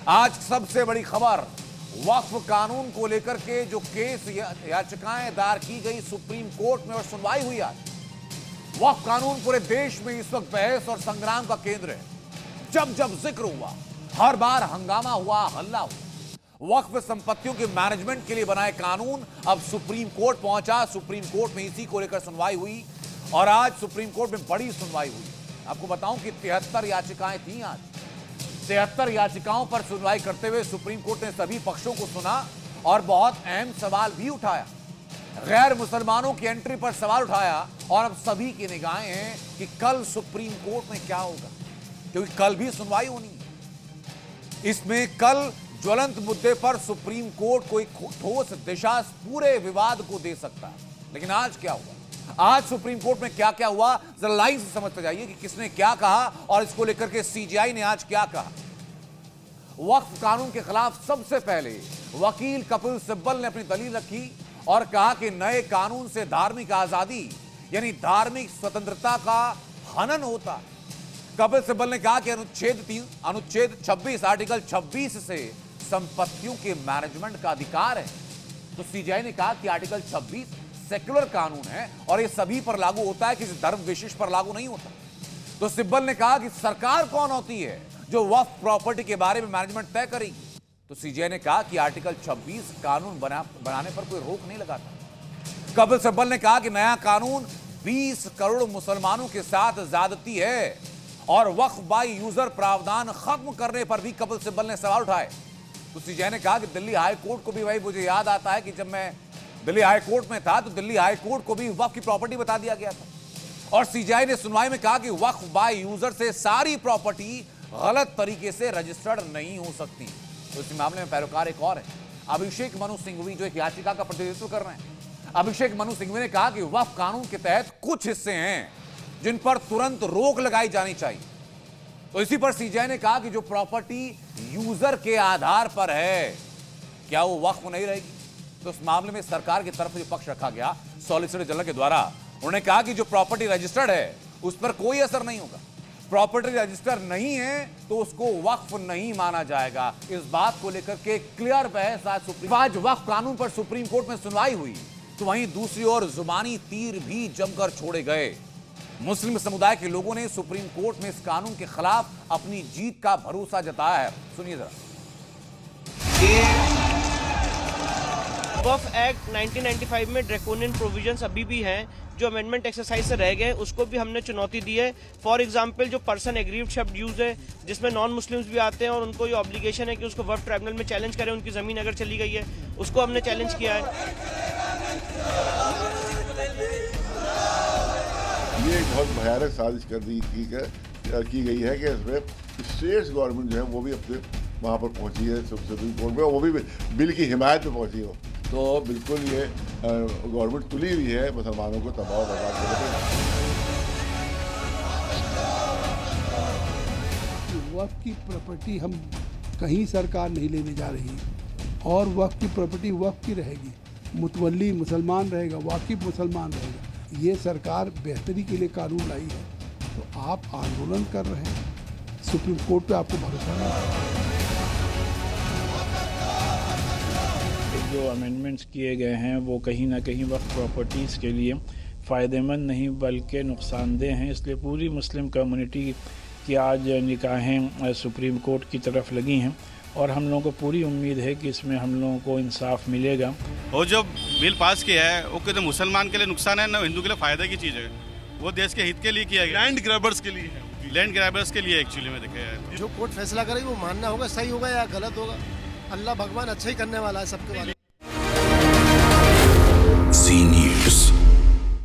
आज सबसे बड़ी खबर, वक्फ कानून को लेकर के जो केस याचिकाएं दायर की गई सुप्रीम कोर्ट में और सुनवाई हुई आज। वक्फ कानून पूरे देश में इस वक्त बहस और संग्राम का केंद्र है। जब जब जिक्र हुआ, हर बार हंगामा हुआ, हल्ला हुआ। वक्फ संपत्तियों के मैनेजमेंट के लिए बनाए कानून अब सुप्रीम कोर्ट पहुंचा। सुप्रीम कोर्ट में इसी को लेकर सुनवाई हुई और आज सुप्रीम कोर्ट में बड़ी सुनवाई हुई। आपको बताऊं कि 73 याचिकाएं थी आज। 73 याचिकाओं पर सुनवाई करते हुए सुप्रीम कोर्ट ने सभी पक्षों को सुना और बहुत अहम सवाल भी उठाया। गैर मुसलमानों की एंट्री पर सवाल उठाया और अब सभी की निगाहें हैं कि कल सुप्रीम कोर्ट में क्या होगा, क्योंकि कल भी सुनवाई होनी है। इसमें कल ज्वलंत मुद्दे पर सुप्रीम कोर्ट कोई ठोस दिशा पूरे विवाद को दे सकता है। लेकिन आज क्या हुआ, आज सुप्रीम कोर्ट में क्या क्या हुआ, जरा लाइन से समझते जाइए कि किसने क्या कहा और इसको लेकर के सीजीआई ने आज क्या कहा। वक्फ कानून के खिलाफ सबसे पहले वकील कपिल सिब्बल ने अपनी दलील रखी और कहा कि नए कानून से धार्मिक आजादी यानी धार्मिक स्वतंत्रता का हनन होता। कपिल सिब्बल ने कहा कि अनुच्छेद 26 आर्टिकल 26 से संपत्तियों के मैनेजमेंट का अधिकार है। तो सीजीआई ने कहा कि आर्टिकल 26 सेक्युलर कानून है और यह सभी पर लागू होता है, किसी धर्म विशिष्ट पर लागू नहीं होता। तो सिब्बल ने कहा कि सरकार कौन होती है जो वक्फ प्रॉपर्टी के बारे में मैनेजमेंट तय करेगी। तो सीजीआई ने कहा कि आर्टिकल 26 कानून बनाने पर कोई रोक नहीं लगाता। कपिल सिब्बल ने कहा कि नया कानून 20 करोड़ मुसलमानों के साथ ज्यादती है और वक्फ बाय यूजर प्रावधान खत्म करने पर भी कपिल सिब्बल ने सवाल उठाए। तो सीजीआई ने कहा कि दिल्ली हाई कोर्ट को भी भाई मुझे याद आता है कि जब मैं दिल्ली हाई कोर्ट में था तो दिल्ली हाई कोर्ट को भी वक्फ की प्रॉपर्टी बता दिया गया था और सीजीआई ने सुनवाई में कहा कि वक्फ बाय यूजर से सारी प्रॉपर्टी गलत तरीके से रजिस्टर्ड नहीं हो सकती। तो इस मामले में पैरोकार एक और है, अभिषेक मनु सिंघवी, जो एक याचिका का प्रतिनिधित्व कर रहे हैं। अभिषेक मनु सिंघवी ने कहा कि वक्फ कानून के तहत कुछ हिस्से हैं जिन पर तुरंत रोक लगाई जानी चाहिए। तो इसी पर सीजीआई ने कहा कि जो प्रॉपर्टी यूजर के आधार पर है क्या वो वक्फ नहीं रहेगी। तो इस मामले में सरकार की तरफ जो पक्ष रखा गया सॉलिसिटर जनरल के द्वारा, उन्होंने कहा कि जो प्रॉपर्टी रजिस्टर्ड है उस पर कोई असर नहीं होगा। प्रॉपर्टी रजिस्टर नहीं है तो उसको वक्फ नहीं माना जाएगा। इस बात को लेकर के क्लियर बहस आज वक्फ कानून पर सुप्रीम कोर्ट में सुनवाई हुई। तो वहीं दूसरी ओर जुबानी तीर भी जमकर छोड़े गए। मुस्लिम समुदाय के लोगों ने सुप्रीम कोर्ट में इस कानून के खिलाफ अपनी जीत का भरोसा जताया है। सुनिए जरा। वक्फ एक्ट 1995 में ड्रैकोनियन प्रोविजंस अभी भी हैं जो अमेंडमेंट एक्सरसाइज से रह गए, उसको भी हमने चुनौती दी है। फॉर एग्जांपल जो पर्सन एग्रीव्ड शब्द यूज है जिसमें नॉन मुस्लिम्स भी आते हैं और उनको ये ऑब्लिगेशन है कि उसको वक्फ ट्राइब्यूनल में चैलेंज करें, उनकी ज़मीन अगर चली गई है उसको हमने चैलेंज किया है। ये एक बहुत भयानक साजिश की गई है कि इसमें स्टेट्स गवर्नमेंट जो है वो भी अपने वहाँ पर पहुँची है सुप्रीम कोर्ट में, वो भी बिल की हिमायत में पहुँची हो। तो बिल्कुल ये गवर्नमेंट तुली हुई है मुसलमानों को तबाह बर्बाद करने। वक्फ की प्रॉपर्टी हम कहीं सरकार नहीं लेने जा रही और वक्फ की प्रॉपर्टी वक्फ की रहेगी। मुतवल्ली मुसलमान रहेगा, वाकिफ मुसलमान रहेगा। ये सरकार बेहतरी के लिए कानून लाई है, तो आप आंदोलन कर रहे हैं, सुप्रीम कोर्ट पे आपको भरोसा नहीं है। जो अमेंडमेंट्स किए गए हैं वो कहीं ना कहीं वक्फ प्रॉपर्टीज़ के लिए फ़ायदेमंद नहीं बल्कि नुकसानदेह हैं। इसलिए पूरी मुस्लिम कम्युनिटी की आज निगाहें सुप्रीम कोर्ट की तरफ लगी हैं और हम लोगों को पूरी उम्मीद है कि इसमें हम लोगों को इंसाफ मिलेगा। और जो बिल पास किया है वो तो मुसलमान के लिए नुकसान है ना हिंदू के लिए फ़ायदा की चीज़ है। वो देश के हित के लिए किया गया, लैंड ग्रैबर्स के लिए है, लैंड ग्रैबर्स के लिए एक्चुअली में देखा है। जो कोर्ट फैसला करेगी वो मानना होगा, सही होगा या गलत होगा। अल्लाह भगवान अच्छा ही करने वाला है सबके बारे में।